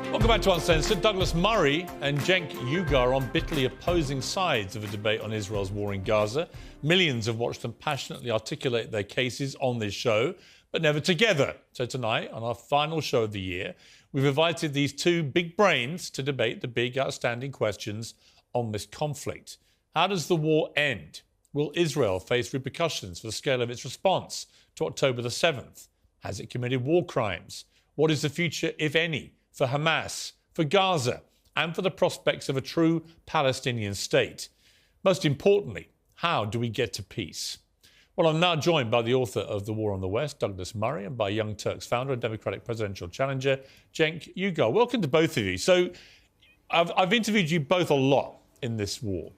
Welcome back to Uncensored. Douglas Murray and Jake Ugar are on bitterly opposing sides of a debate on Israel's war in Gaza. Millions have watched them passionately articulate their cases on this show, but never together. So tonight, on our final show of the year, we've invited these two big brains to debate the big outstanding questions on this conflict. How does the war end? Will Israel face repercussions for the scale of its response to October the 7th? Has it committed war crimes? What is the future, if any, for Hamas, for Gaza, and for the prospects of a true Palestinian state? Most importantly, how do we get to peace? Well, I'm now joined by the author of The War on the West, Douglas Murray, and by Young Turks founder and Democratic presidential challenger, Jake Ugar. Welcome to both of you. So I've interviewed you both a lot in this war,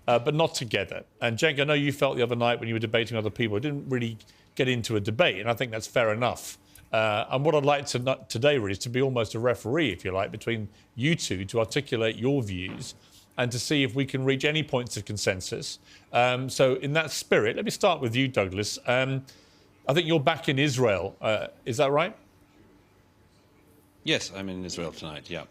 but not together. And Jake, I know you felt the other night when you were debating with other people, it didn't really get into a debate, and I think that's fair enough. And what I'd like to today really is to be almost a referee, if you like, between you two to articulate your views and to see if we can reach any points of consensus. So in that spirit, let me start with you, Douglas. I think you're back in Israel. Is that right? Yes, I'm in Israel tonight, yeah.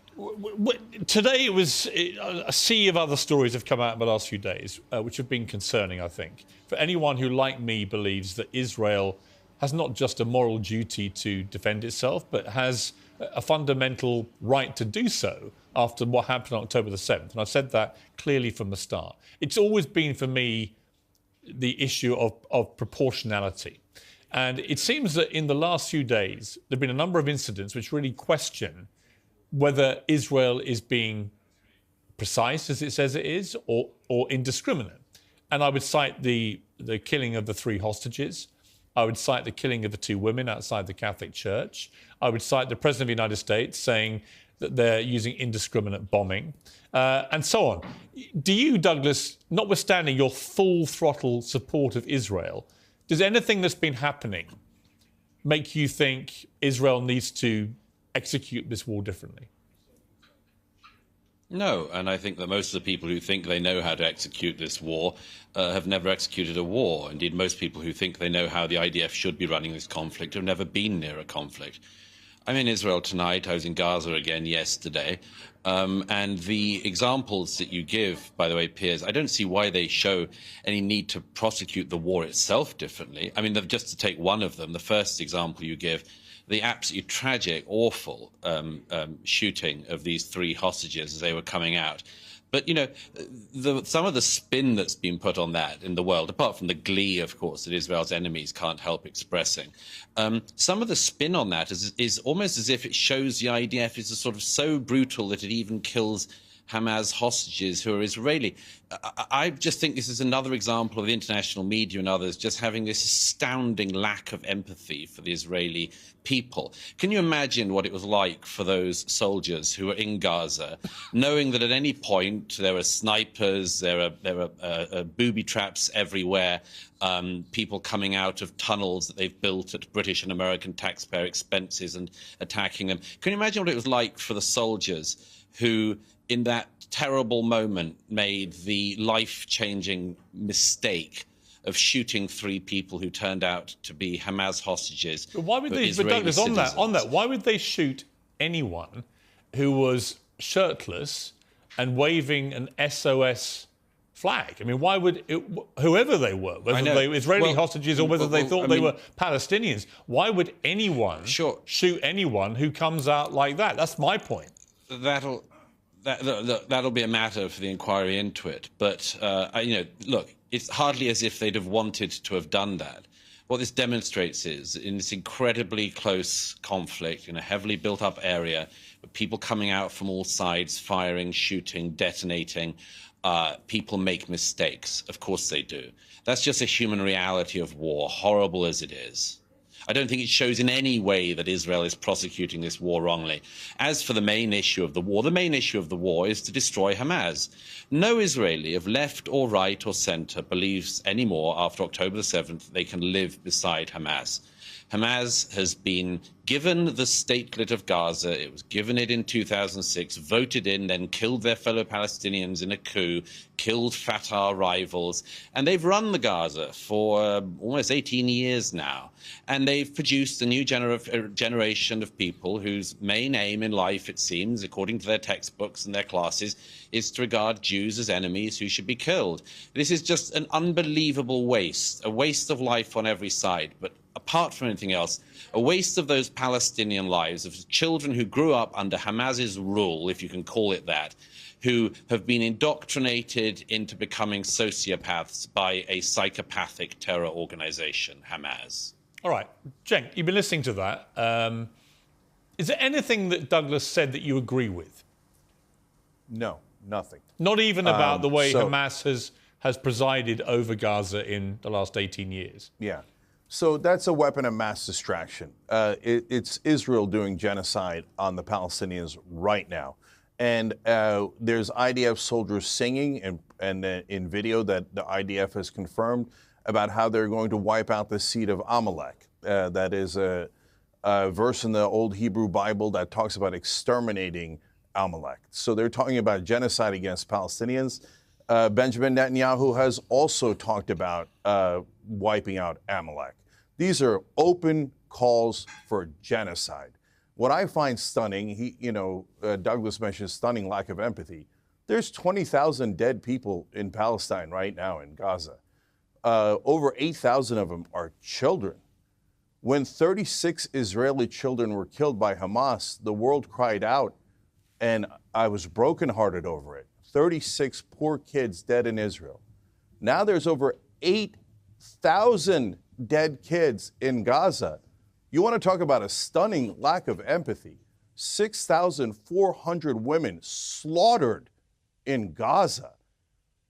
Today it was a sea of other stories have come out in the last few days, which have been concerning, I think. For anyone who, like me, believes that Israel has not just a moral duty to defend itself, but has a fundamental right to do so after what happened on October the 7th. And I've said that clearly from the start. It's always been, for me, the issue of proportionality. And it seems that in the last few days, there have been a number of incidents which really question whether Israel is being precise, as it says it is, or indiscriminate. And I would cite the killing of the 3 hostages. I would cite the killing of the 2 women outside the Catholic Church. I would cite the President of the United States saying that they're using indiscriminate bombing, and so on. Do you, Douglas, notwithstanding your full throttle support of Israel, does anything that's been happening make you think Israel needs to execute this war differently? No, and I think that most of the people who think they know how to execute this war have never executed a war. Indeed, most people who think they know how the IDF should be running this conflict have never been near a conflict. I'm in Israel tonight. I was in Gaza again yesterday. And the examples that you give, by the way, Piers, I don't see why they show any need to prosecute the war itself differently. I mean, just to take one of them, the first example you give, the absolutely tragic, awful shooting of these 3 hostages as they were coming out. But, you know, some of the spin that's been put on that in the world, apart from the glee, of course, that Israel's enemies can't help expressing, some of the spin on that is almost as if it shows the IDF is sort of so brutal that it even kills Hamas hostages who are Israeli. I just think this is another example of the international media and others just having this astounding lack of empathy for the Israeli people. Can you imagine what it was like for those soldiers who were in Gaza, knowing that at any point there are snipers, there are booby traps everywhere, people coming out of tunnels that they've built at British and American taxpayer expenses and attacking them? Can you imagine what it was like for the soldiers who, in that terrible moment, made the life-changing mistake of shooting 3 people who turned out to be Hamas hostages? But why would they, but Douglas, on that, why would they shoot anyone who was shirtless and waving an SOS flag? I mean, why would whoever they were, whether they were Israeli hostages or whether they thought they were Palestinians, why would anyone shoot anyone who comes out like that? That's my point. That'll be a matter for the inquiry into it. But, you know, look, it's hardly as if they'd have wanted to have done that. What this demonstrates is, in this incredibly close conflict, in a heavily built-up area, with people coming out from all sides, firing, shooting, detonating, people make mistakes. Of course they do. That's just a human reality of war, horrible as it is. I don't think it shows in any way that Israel is prosecuting this war wrongly. As for the main issue of the war is to destroy Hamas. No Israeli of left or right or centre believes anymore after October the 7th they can live beside Hamas. Hamas has been given the statelet of Gaza. It was given it in 2006, voted in, then killed their fellow Palestinians in a coup, killed Fatah rivals. And they've run the Gaza for almost 18 years now. And they've produced a new generation of people whose main aim in life, it seems, according to their textbooks and their classes, is to regard Jews as enemies who should be killed. This is just an unbelievable waste, a waste of life on every side. But apart from anything else, a waste of those Palestinian lives, of children who grew up under Hamas's rule, if you can call it that, who have been indoctrinated into becoming sociopaths by a psychopathic terror organization, Hamas. All right, Cenk, you've been listening to that. Is there anything that Douglas said that you agree with? No, nothing. Not even about the way Hamas has presided over Gaza in the last 18 years? Yeah. So that's a weapon of mass distraction. It's Israel doing genocide on the Palestinians right now. And there's IDF soldiers singing and in video that the IDF has confirmed about how they're going to wipe out the seed of Amalek. That is a verse in the old Hebrew Bible that talks about exterminating Amalek. So they're talking about genocide against Palestinians. Benjamin Netanyahu has also talked about wiping out Amalek. These are open calls for genocide. What I find stunning, Douglas mentioned stunning lack of empathy. There's 20,000 dead people in Palestine right now in Gaza. Over 8,000 of them are children. When 36 Israeli children were killed by Hamas, the world cried out, and I was brokenhearted over it. 36 poor kids dead in Israel. Now there's over 8,000 dead kids in Gaza. You want to talk about a stunning lack of empathy. 6,400 women slaughtered in Gaza.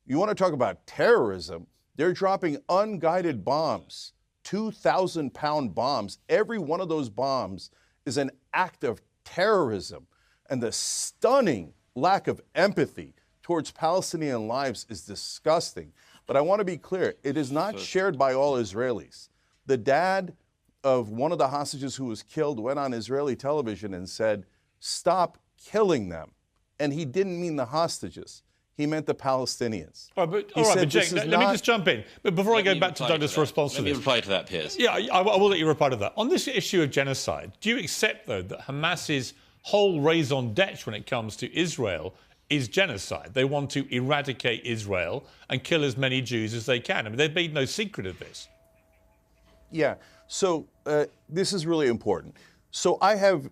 You want to talk about terrorism? They're dropping unguided bombs, 2,000-pound bombs. Every one of those bombs is an act of terrorism. And the stunning lack of empathy towards Palestinian lives is disgusting. But I want to be clear, it is not shared by all Israelis. The dad of one of the hostages who was killed went on Israeli television and said, "Stop killing them." And he didn't mean the hostages. He meant the Palestinians. All right, but Cenk, let me just jump in. But before I go back to Douglas' response to this. Let me reply to that, Piers. Yeah, I will let you reply to that. On this issue of genocide, do you accept, though, that Hamas's whole raison d'etre when it comes to Israel is genocide? They want to eradicate Israel and kill as many Jews as they can. I mean, they've made no secret of this. Yeah, so this is really important. So I have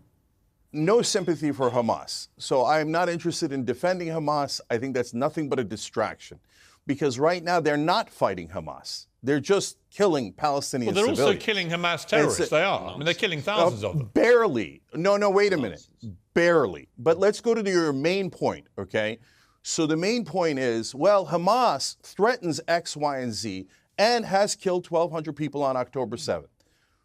no sympathy for Hamas. So I'm not interested in defending Hamas. I think that's nothing but a distraction. Because right now they're not fighting Hamas. They're just killing Palestinian civilians. Well, they're also killing Hamas terrorists. They are. I mean, they're killing thousands of them. Barely. No, wait a minute. Barely. But let's go to your main point, okay? So the main point is, well, Hamas threatens X, Y, and Z and has killed 1,200 people on October 7th.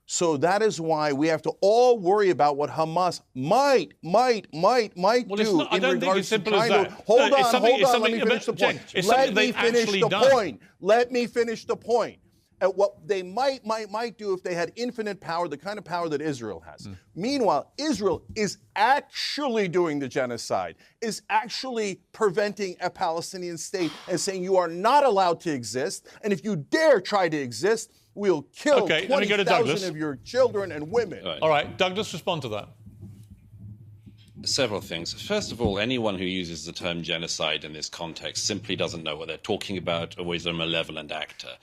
So that is why we have to all worry about what Hamas might do in regards to trying to... Hold on, let me finish the point. Let me finish the point. And what they might do if they had infinite power, the kind of power that Israel has. Meanwhile, Israel is actually doing the genocide, is actually preventing a Palestinian state and saying you are not allowed to exist, and if you dare try to exist, we'll kill 20,000 of your children and women. All right, Douglas, respond to that. Several things. First of all, anyone who uses the term genocide in this context simply doesn't know what they're talking about, or is a malevolent actor.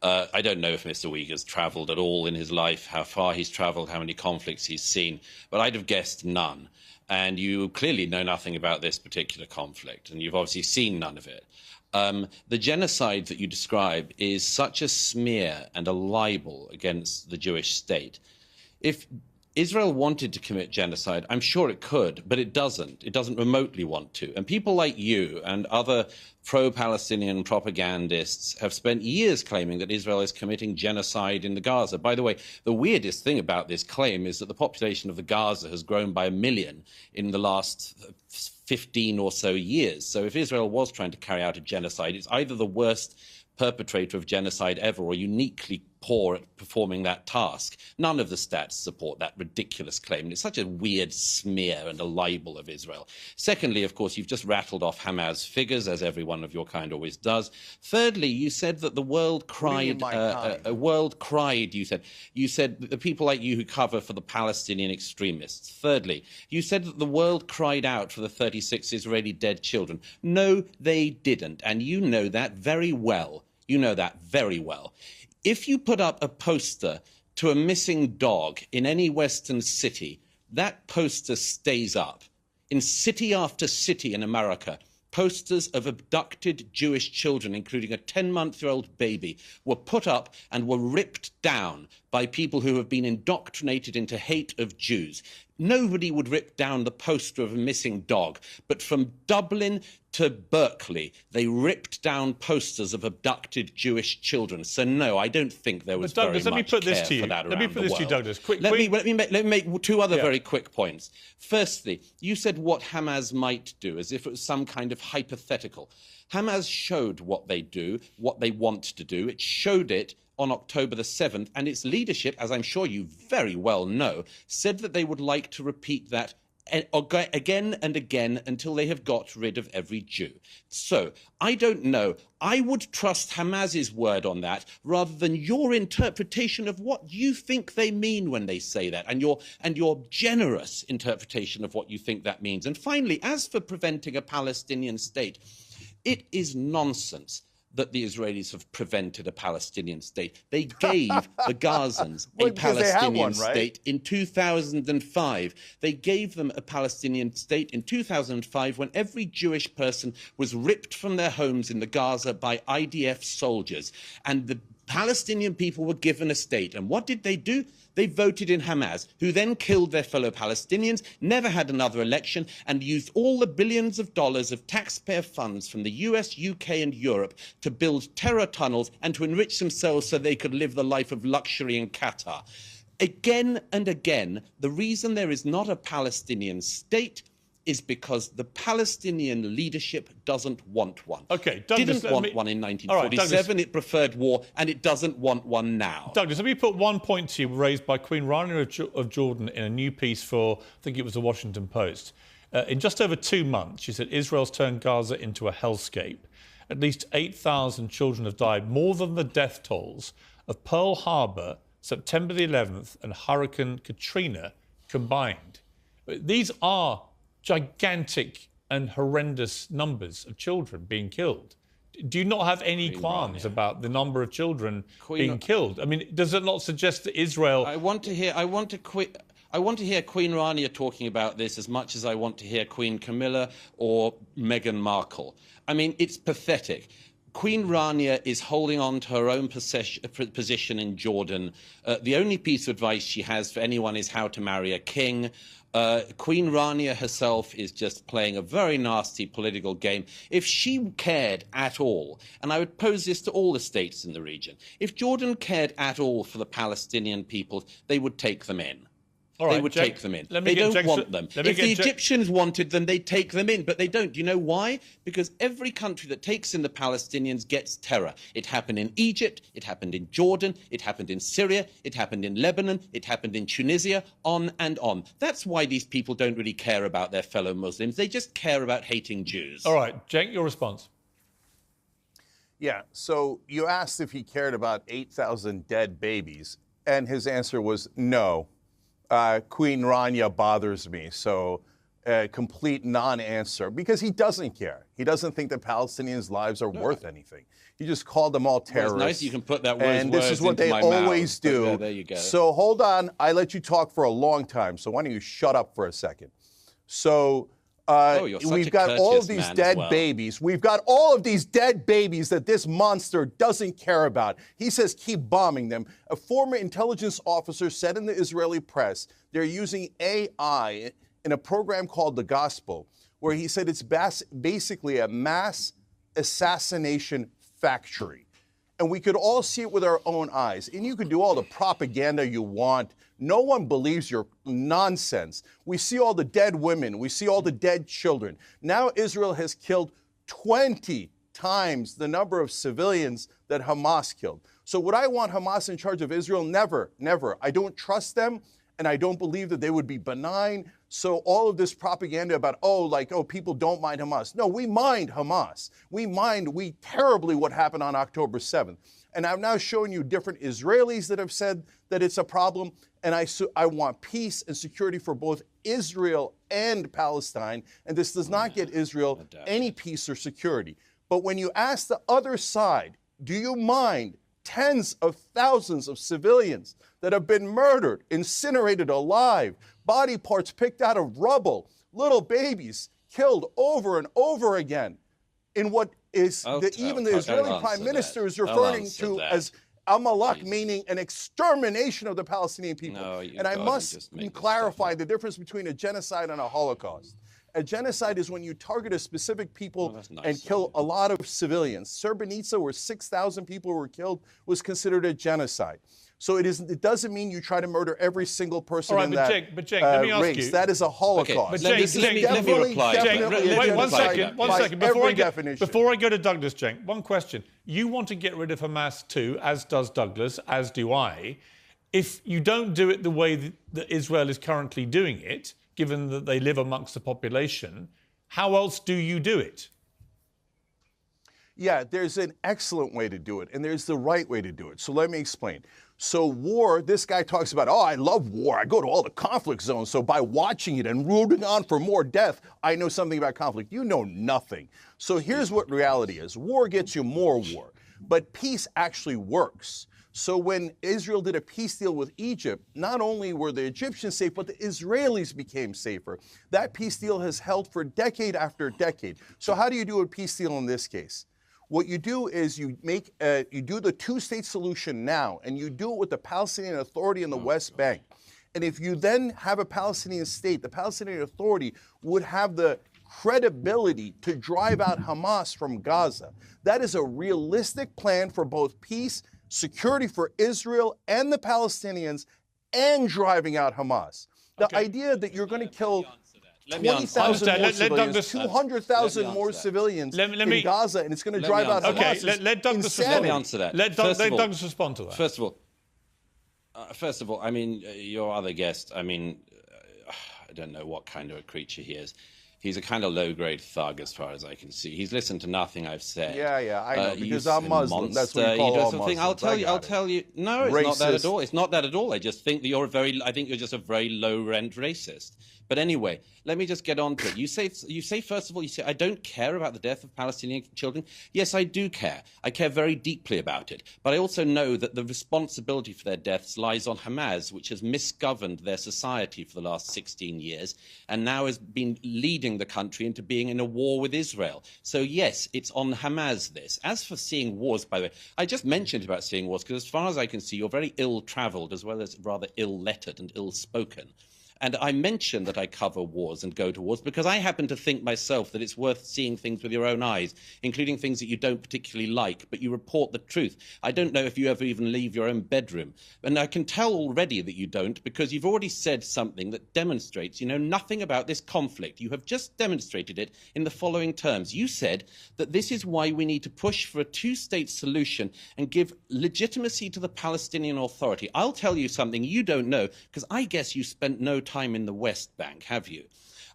I don't know if Mr. Uyghur's travelled at all in his life, how far he's travelled, how many conflicts he's seen, but I'd have guessed none. And you clearly know nothing about this particular conflict, and you've obviously seen none of it. The genocide that you describe is such a smear and a libel against the Jewish state. If Israel wanted to commit genocide, I'm sure it could, but it doesn't. It doesn't remotely want to. And people like you and other pro-Palestinian propagandists have spent years claiming that Israel is committing genocide in the Gaza. By the way, the weirdest thing about this claim is that the population of the Gaza has grown by 1 million in the last 15 or so years. So if Israel was trying to carry out a genocide, it's either the worst perpetrator of genocide ever or uniquely poor at performing that task. None of the stats support that ridiculous claim. And it's such a weird smear and a libel of Israel. Secondly, of course, you've just rattled off Hamas figures, as everyone of your kind always does. Thirdly, you said that the world cried. You said that the people like you who cover for the Palestinian extremists. Thirdly, you said that the world cried out for the 36 Israeli dead children. No, they didn't. And you know that very well. You know that very well. If you put up a poster to a missing dog in any Western city, that poster stays up. In city after city in America, posters of abducted Jewish children, including a 10-month-old baby, were put up and were ripped down by people who have been indoctrinated into hate of Jews. Nobody would rip down the poster of a missing dog, but from Dublin to Berkeley, they ripped down posters of abducted Jewish children. So no, I don't think there was very much care for that around the world. Let me put this to you, Douglas. Let me make two other very quick points. Firstly, you said what Hamas might do, as if it was some kind of hypothetical. Hamas showed what they do, what they want to do. It showed it on October the 7th, and its leadership, as I'm sure you very well know, said that they would like to repeat that again and again until they have got rid of every Jew. So, I don't know. I would trust Hamas's word on that rather than your interpretation of what you think they mean when they say that, and your generous interpretation of what you think that means. And finally, as for preventing a Palestinian state, it is nonsense that the Israelis have prevented a Palestinian state. They gave the Gazans a Palestinian state in 2005. They gave them a Palestinian state in 2005 when every Jewish person was ripped from their homes in the Gaza by IDF soldiers. And the Palestinian people were given a state. And what did they do? They voted in Hamas, who then killed their fellow Palestinians, never had another election, and used all the billions of dollars of taxpayer funds from the US, UK, and Europe to build terror tunnels and to enrich themselves so they could live the life of luxury in Qatar. Again and again, the reason there is not a Palestinian state is because the Palestinian leadership doesn't want one. Okay, Douglas, didn't want one in 1947. It preferred war, and it doesn't want one now. Douglas, let me put one point to you raised by Queen Rania of Jordan in a new piece for, I think it was the Washington Post. In just over 2 months, she said, Israel's turned Gaza into a hellscape. At least 8,000 children have died, more than the death tolls of Pearl Harbor, September the 11th, and Hurricane Katrina combined. These are gigantic and horrendous numbers of children being killed. Do you not have any qualms about the number of children being killed? I mean, does it not suggest that Israel... I want to hear Queen Rania talking about this as much as I want to hear Queen Camilla or Meghan Markle. I mean, it's pathetic. Queen Rania is holding on to her own position in Jordan. The only piece of advice she has for anyone is how to marry a king. Queen Rania herself is just playing a very nasty political game. If she cared at all, and I would pose this to all the states in the region, if Jordan cared at all for the Palestinian people, they would take them in. All right, they would take them in. They don't want them. If the Egyptians wanted them, they'd take them in, but they don't. Do you know why? Because every country that takes in the Palestinians gets terror. It happened in Egypt, it happened in Jordan, it happened in Syria, it happened in Lebanon, it happened in Tunisia, on and on. That's why these people don't really care about their fellow Muslims. They just care about hating Jews. All right, Jake, your response. Yeah, so you asked if he cared about 8,000 dead babies, and his answer was no. Queen Rania bothers me, so complete non-answer, because he doesn't care. He doesn't think the Palestinians' lives are worth anything. He just called them all terrorists. Well, it's nice you can put that and this is what they always do. There you go. So hold on, I let you talk for a long time, so why don't you shut up for a second? So we've got all of these dead babies. We've got all of these dead babies that this monster doesn't care about. He says keep bombing them. A former intelligence officer said in the Israeli press they're using AI in a program called The Gospel, where he said it's basically a mass assassination factory. And we could all see it with our own eyes. And you can do all the propaganda you want. No one believes your nonsense. We see all the dead women. We see all the dead children. Now Israel has killed 20 times the number of civilians that Hamas killed. So would I want Hamas in charge of Israel? Never, never. I don't trust them, and I don't believe that they would be benign. So all of this propaganda about, people don't mind Hamas. No, we mind Hamas. We terribly what happened on October 7th. And I've now shown you different Israelis that have said that it's a problem. And I want peace and security for both Israel and Palestine. And this does not get Israel any peace or security. But when you ask the other side, do you mind tens of thousands of civilians that have been murdered, incinerated alive, body parts picked out of rubble, little babies killed over and over again in what is even the Israeli Prime Minister is referring to as Amalek, meaning an extermination of the Palestinian people. And I must clarify the difference between a genocide and a Holocaust. A genocide is when you target a specific people and kill a lot of civilians. Srebrenica, where 6,000 people were killed, was considered a genocide. So it doesn't mean you try to murder every single person in that let me ask race. you. That is a Holocaust. Okay, but let me reply. Wait, one second. Before I go to Douglas, Cenk, one question. You want to get rid of Hamas too, as does Douglas, as do I. If you don't do it the way that Israel is currently doing it, given that they live amongst the population, how else do you do it? Yeah, there's an excellent way to do it, and there's the right way to do it. So let me explain. So war, this guy talks about, I love war. I go to all the conflict zones. So by watching it and rooting on for more death, I know something about conflict. You know nothing. So here's what reality is. War gets you more war, but peace actually works. So when Israel did a peace deal with Egypt, not only were the Egyptians safe, but the Israelis became safer. That peace deal has held for decade after decade. So how do you do a peace deal in this case? What you do is you do the two-state solution now, and you do it with the Palestinian Authority in the West Bank. And if you then have a Palestinian state, the Palestinian Authority would have the credibility to drive out Hamas from Gaza. That is a realistic plan for both peace, security for Israel and the Palestinians, and driving out Hamas. The idea that you're going to kill 20,000 more civilians, 200,000 more civilians in Gaza, and it's going to drive out Hamas. Okay, let Douglas let me answer that. Let Douglas respond to that. First of all, I mean, your other guest, I mean, I don't know what kind of a creature he is. He's a kind of low-grade thug, as far as I can see. He's listened to nothing I've said. Yeah, I know, because I'm Muslim. That's what you call all Muslims. I'll tell you. No, it's not that at all. It's not that at all. I just think that I think you're just a very low-rent racist. But anyway, let me just get on to it. You say, first of all, I don't care about the death of Palestinian children. Yes, I do care. I care very deeply about it. But I also know that the responsibility for their deaths lies on Hamas, which has misgoverned their society for the last 16 years and now has been leading the country into being in a war with Israel. So, yes, it's on Hamas, this. As for seeing wars, by the way, I just mentioned about seeing wars because as far as I can see, you're very ill-travelled as well as rather ill-lettered and ill-spoken. And I mention that I cover wars and go to wars because I happen to think myself that it's worth seeing things with your own eyes, including things that you don't particularly like, but you report the truth. I don't know if you ever even leave your own bedroom. And I can tell already that you don't because you've already said something that demonstrates you know nothing about this conflict. You have just demonstrated it in the following terms. You said that this is why we need to push for a two-state solution and give legitimacy to the Palestinian Authority. I'll tell you something you don't know because I guess you spent no time in the West Bank, have you?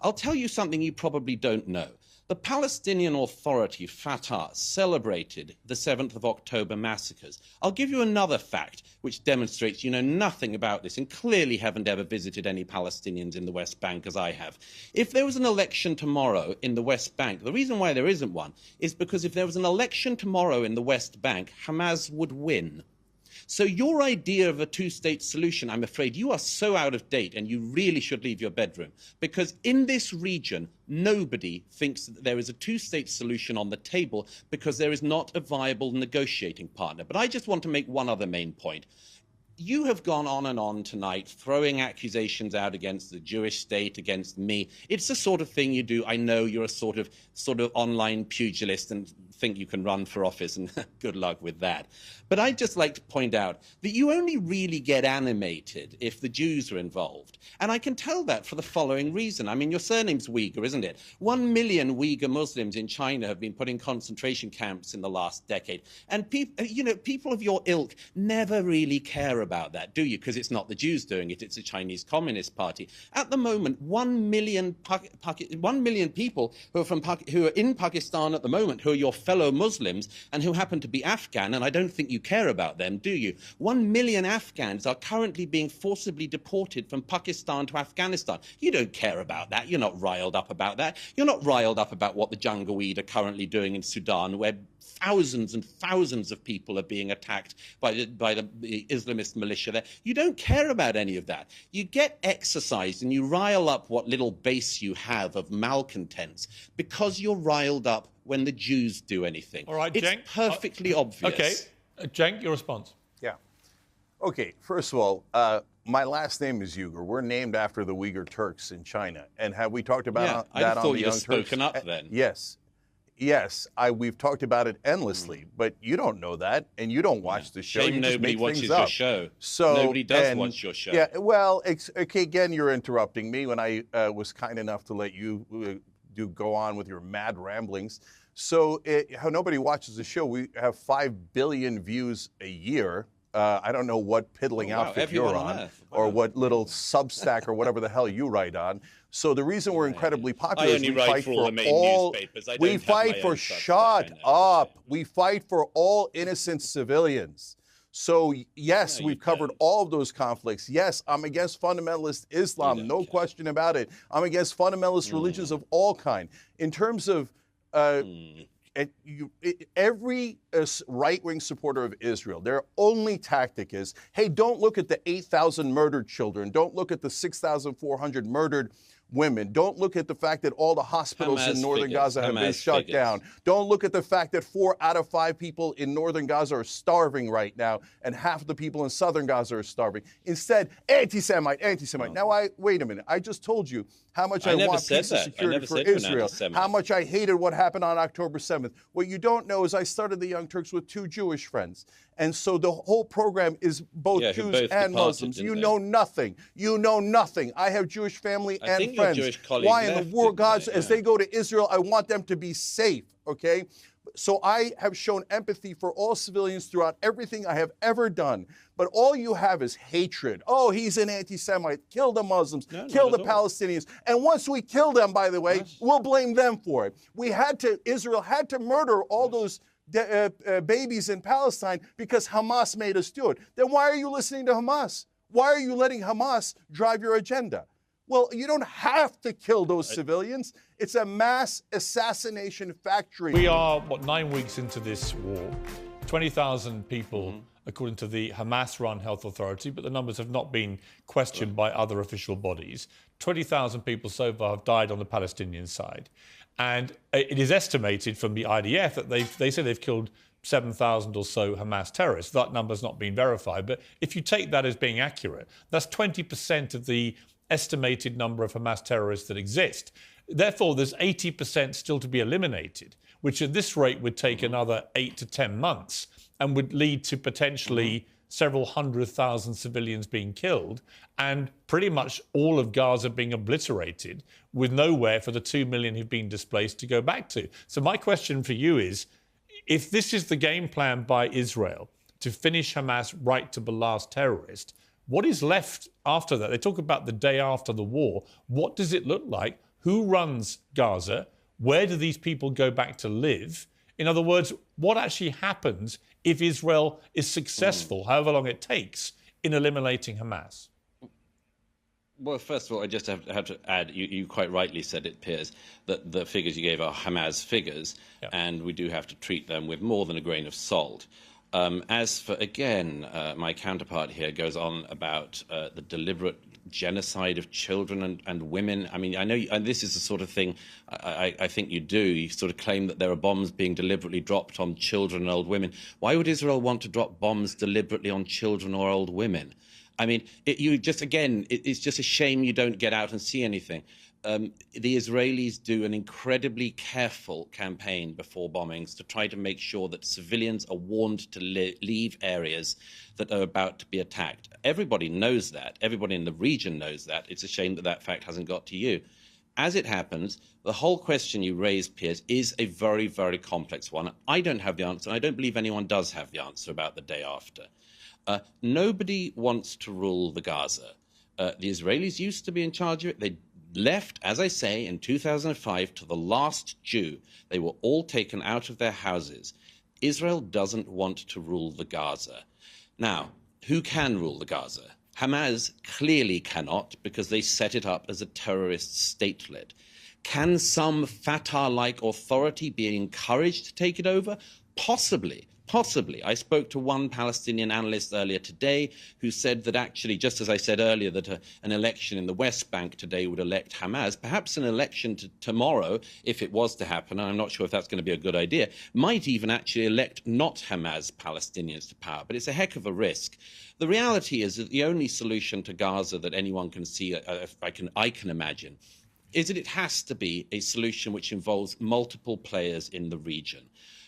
I'll tell you something you probably don't know. The Palestinian Authority, Fatah, celebrated the 7th of October massacres. I'll give you another fact which demonstrates you know nothing about this and clearly haven't ever visited any Palestinians in the West Bank as I have. If there was an election tomorrow in the West Bank, the reason why there isn't one is because if there was an election tomorrow in the West Bank, Hamas would win. So your idea of a two-state solution, I'm afraid you are so out of date and you really should leave your bedroom. Because in this region, nobody thinks that there is a two-state solution on the table because there is not a viable negotiating partner. But I just want to make one other main point. You have gone on and on tonight, throwing accusations out against the Jewish state, against me. It's the sort of thing you do. I know you're a sort of online pugilist and think you can run for office, and good luck with that. But I'd just like to point out that you only really get animated if the Jews are involved. And I can tell that for the following reason. I mean, your surname's Uyghur, isn't it? 1 million Uyghur Muslims in China have been put in concentration camps in the last decade. And people of your ilk never really care about that, do you? Because it's not the Jews doing it, it's the Chinese Communist Party. At the moment, 1 million people who are in Pakistan at the moment, who are your fellow Muslims and who happen to be Afghan, and I don't think you care about them, do you? 1 million Afghans are currently being forcibly deported from Pakistan to Afghanistan. You don't care about that. You're not riled up about that. You're not riled up about what the Janjaweed are currently doing in Sudan, where thousands and thousands of people are being attacked by the Islamist militia there. You don't care about any of that. You get exercised and you rile up what little base you have of malcontents because you're riled up when the Jews do anything. All right, it's Cenk, perfectly obvious. Okay. Cenk, your response. Yeah. Okay, first of all, my last name is Yeuger. We're named after the Uyghur Turks in China. And have we talked about that on the Young Turks? I thought you'd spoken up then. Yes. Yes, we've talked about it endlessly, but you don't know that, and you don't watch the show. Shame you just nobody make watches things up. your show. So, nobody does watch your show. Yeah, well, okay, again, you're interrupting me when I was kind enough to let you go on with your mad ramblings. So how nobody watches the show, we have 5 billion views a year. I don't know what piddling outfit you're on, or what little Substack or whatever the hell you write on. So the reason we're incredibly popular is we fight for all. We fight for shut up. We fight for all innocent civilians. So yes, we've covered all of those conflicts. Yes, I'm against fundamentalist Islam, no question about it. I'm against fundamentalist religions of all kind. In terms of every right-wing supporter of Israel, their only tactic is, hey, don't look at the 8,000 murdered children. Don't look at the 6,400 murdered women. Don't look at the fact that all the hospitals in northern Gaza have been shut down. Don't look at the fact that 4 out of 5 people in northern Gaza are starving right now, and half of the people in southern Gaza are starving. Instead, anti-Semite. Now, wait a minute. I just told you how much I want peace and security for Israel, how much I hated what happened on October 7th. What you don't know is I started the Young Turks with 2 Jewish friends. And so the whole program is both Jews and Muslims. You know nothing. You know nothing. I have Jewish family and friends. Why in the world, God, as they go to Israel, I want them to be safe, okay? So I have shown empathy for all civilians throughout everything I have ever done. But all you have is hatred. Oh, he's an anti-Semite. Kill the Muslims. Kill the Palestinians. And once we kill them, by the way, we'll blame them for it. Israel had to murder all those babies in Palestine because Hamas made us do it. Then why are you listening to Hamas? Why are you letting Hamas drive your agenda? Well, you don't have to kill those civilians. It's a mass assassination factory. We are, 9 weeks into this war. 20,000 people, according to the Hamas-run health authority, but the numbers have not been questioned by other official bodies. 20,000 people so far have died on the Palestinian side. And it is estimated from the IDF that they say they've killed 7,000 or so Hamas terrorists. That number's not been verified. But if you take that as being accurate, that's 20% of the estimated number of Hamas terrorists that exist. Therefore, there's 80% still to be eliminated, which at this rate would take another 8 to 10 months and would lead to potentially several 100,000 civilians being killed and pretty much all of Gaza being obliterated with nowhere for the 2 million who've been displaced to go back to. So my question for you is, if this is the game plan by Israel to finish Hamas right to the last terrorist, what is left after that? They talk about the day after the war. What does it look like? Who runs Gaza? Where do these people go back to live? In other words, what actually happens if Israel is successful, however long it takes, in eliminating Hamas? Well, first of all, I just have to add, you quite rightly said it, Piers, that the figures you gave are Hamas figures, and we do have to treat them with more than a grain of salt. As for, again, my counterpart here goes on about the deliberate genocide of children and women. I mean, I know, and this is the sort of thing I think you do. You sort of claim that there are bombs being deliberately dropped on children and old women. Why would Israel want to drop bombs deliberately on children or old women? I mean, it's just a shame you don't get out and see anything. the Israelis do an incredibly careful campaign before bombings to try to make sure that civilians are warned to leave areas that are about to be attacked. Everybody knows that. Everybody in the region knows that. It's a shame that that fact hasn't got to you. As it happens, the whole question you raised, Piers, is a very, very complex one. I don't have the answer, and I don't believe anyone does have the answer about the day after. Nobody wants to rule the Gaza. The Israelis used to be in charge of it. They left, as I say, in 2005 to the last Jew. They were all taken out of their houses. Israel doesn't want to rule the Gaza. Now, who can rule the Gaza? Hamas clearly cannot, because they set it up as a terrorist statelet. Can some Fatah-like authority be encouraged to take it over? Possibly. Possibly. I spoke to one Palestinian analyst earlier today who said that actually, just as I said earlier, that an election in the West Bank today would elect Hamas, perhaps an election tomorrow, if it was to happen, and I'm not sure if that's going to be a good idea, might even actually elect not Hamas Palestinians to power. But it's a heck of a risk. The reality is that the only solution to Gaza that anyone can see, I can imagine, is that it has to be a solution which involves multiple players in the region.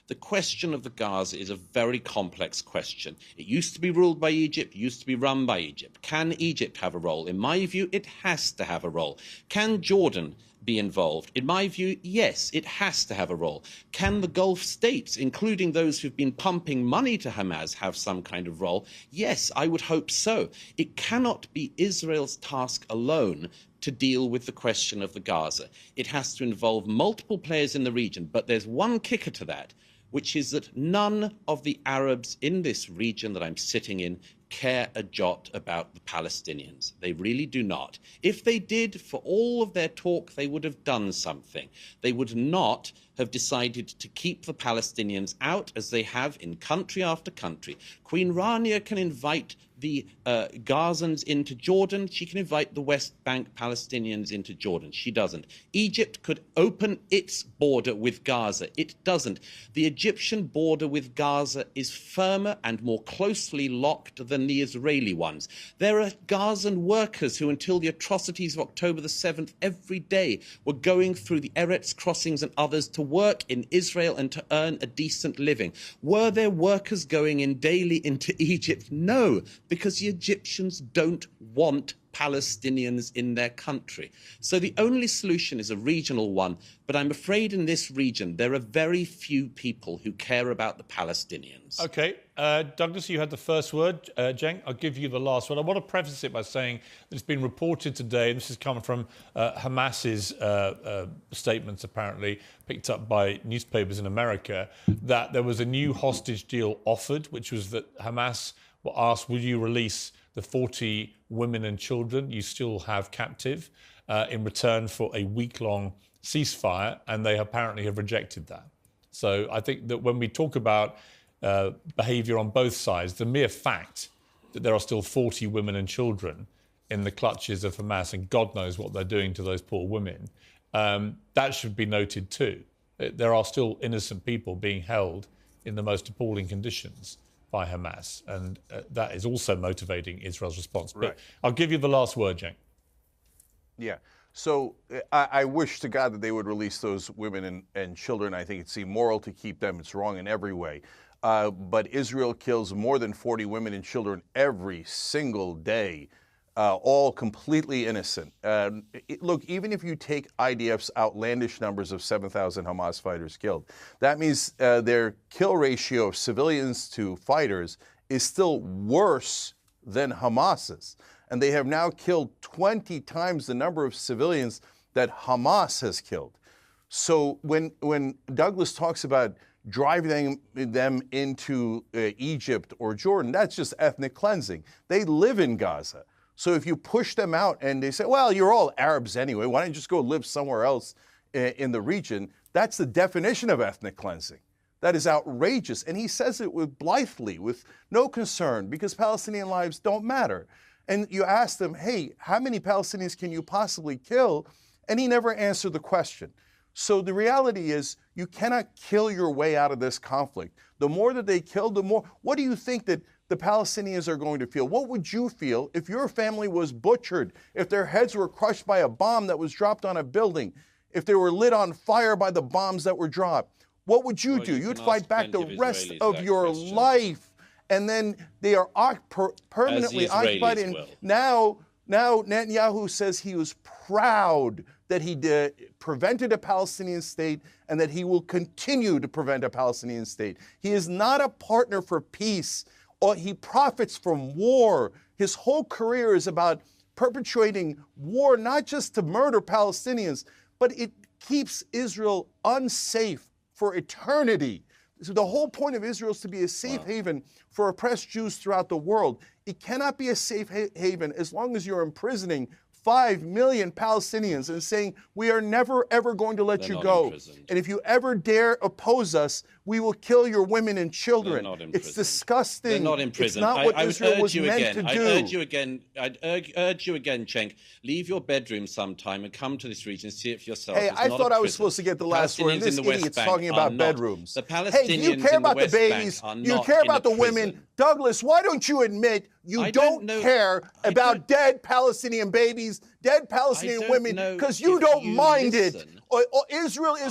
The question of the Gaza is a very complex question. It used to be ruled by Egypt, used to be run by Egypt. Can Egypt have a role? In my view, it has to have a role. Can Jordan be involved? In my view, yes, it has to have a role. Can the Gulf states, including those who've been pumping money to Hamas, have some kind of role? Yes, I would hope so. It cannot be Israel's task alone to deal with the question of the Gaza. It has to involve multiple players in the region, but there's one kicker to that, which is that none of the Arabs in this region that I'm sitting in care a jot about the Palestinians. They really do not. If they did, for all of their talk, they would have done something. They would not have decided to keep the Palestinians out, as they have in country after country. Queen Rania can invite the Gazans into Jordan. She can invite the West Bank Palestinians into Jordan. She doesn't. Egypt could open its border with Gaza. It doesn't. The Egyptian border with Gaza is firmer and more closely locked than the Israeli ones. There are Gazan workers who, until the atrocities of October the 7th, every day were going through the Eretz crossings and others to work in Israel and to earn a decent living. Were there workers going in daily into Egypt? No, because the Egyptians don't want Palestinians in their country. So the only solution is a regional one, but I'm afraid in this region there are very few people who care about the Palestinians. OK. Douglas, you had the first word. Jeng, I'll give you the last one. I want to preface it by saying that it's been reported today, and this is coming from Hamas's statements, apparently, picked up by newspapers in America, that there was a new hostage deal offered, which was that Hamas were asked, will you release the 40 women and children you still have captive in return for a week-long ceasefire, and they apparently have rejected that. So I think that when we talk about behaviour on both sides, the mere fact that there are still 40 women and children in the clutches of Hamas, and God knows what they're doing to those poor women, that should be noted too. There are still innocent people being held in the most appalling conditions by Hamas, and that is also motivating Israel's response. But right. I'll give you the last word, Jeng. Yeah. So I wish to God that they would release those women and children. I think it's immoral to keep them. It's wrong in every way. But Israel kills more than 40 women and children every single day, all completely innocent. Look, even if you take IDF's outlandish numbers of 7,000 Hamas fighters killed, that means their kill ratio of civilians to fighters is still worse than Hamas's. And they have now killed 20 times the number of civilians that Hamas has killed. So when Douglas talks about driving them into Egypt or Jordan, that's just ethnic cleansing. They live in Gaza. So if you push them out and they say, well, you're all Arabs anyway, why don't you just go live somewhere else in the region? That's the definition of ethnic cleansing. That is outrageous. And he says it with blithely, with no concern, because Palestinian lives don't matter. And you ask them, hey, how many Palestinians can you possibly kill? And he never answered the question. So the reality is you cannot kill your way out of this conflict. The more that they kill, the more. What do you think that the Palestinians are going to feel? What would you feel if your family was butchered, if their heads were crushed by a bomb that was dropped on a building, if they were lit on fire by the bombs that were dropped? What would you do? You'd fight back the rest of your life. And then they are permanently occupied. And now Netanyahu says he was proud that he prevented a Palestinian state and that he will continue to prevent a Palestinian state. He is not a partner for peace. He profits from war. His whole career is about perpetuating war, not just to murder Palestinians, but it keeps Israel unsafe for eternity. So the whole point of Israel is to be a safe haven for oppressed Jews throughout the world. It cannot be a safe haven as long as you're imprisoning 5 million Palestinians and saying, we are never, ever going to let you go. And if you ever dare oppose us, we will kill your women and children. It's disgusting. They're not in prison. It's not what Israel was meant to do. I'd urge you again, Cenk, leave your bedroom sometime and come to this region and see it for yourself. Hey, I thought I was supposed to get the last word. This idiot's talking about bedrooms. Hey, do you care about the babies? You care about the women? Douglas, why don't you admit you don't care about dead Palestinian babies, dead Palestinian women, because you don't mind it? Israel, you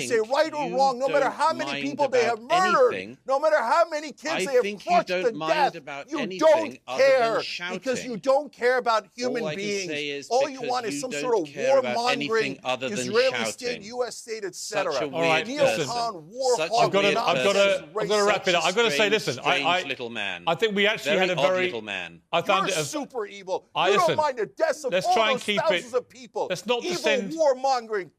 say right or wrong, no matter how many people they have murdered, no matter how many kids they have crushed to death, you don't care because you don't care about human beings. All you want is some sort of warmongering Israeli state, U.S. state, etc. All right, listen. I've got to wrap it up. I've got to say, listen, I think we actually had a very little man. I found it super evil. You don't mind the deaths of all those thousands of people. Let's not descend. Evil warmongering.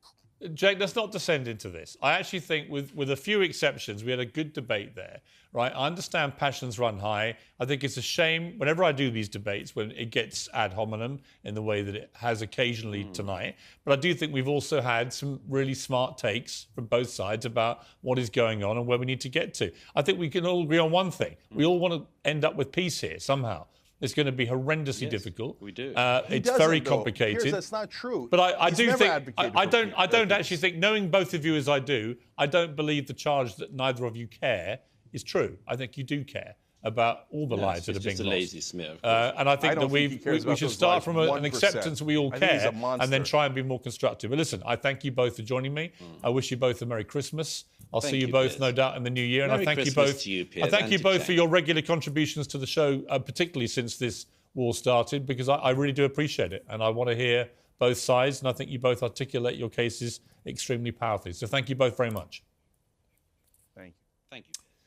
Jake, let's not descend into this. I actually think, with a few exceptions, we had a good debate there, right? I understand passions run high. I think it's a shame whenever I do these debates when it gets ad hominem in the way that it has occasionally tonight. But I do think we've also had some really smart takes from both sides about what is going on and where we need to get to. I think we can all agree on one thing. We all want to end up with peace here somehow. It's going to be horrendously difficult. We do. It's very complicated. Piers, that's not true. But I do think I don't actually think, knowing both of you as I do, I don't believe the charge that neither of you care is true. I think you do care about all the lives that are being lost. It's just a lazy smear. And I think that we should start from an acceptance that we all care and then try and be more constructive. But listen, I thank you both for joining me. I wish you both a Merry Christmas. I'll see you both, no doubt, in the new year. And I thank you both. I thank you both for your regular contributions to the show, particularly since this war started, because I really do appreciate it. And I want to hear both sides. And I think you both articulate your cases extremely powerfully. So thank you both very much. Thank you. Thank you.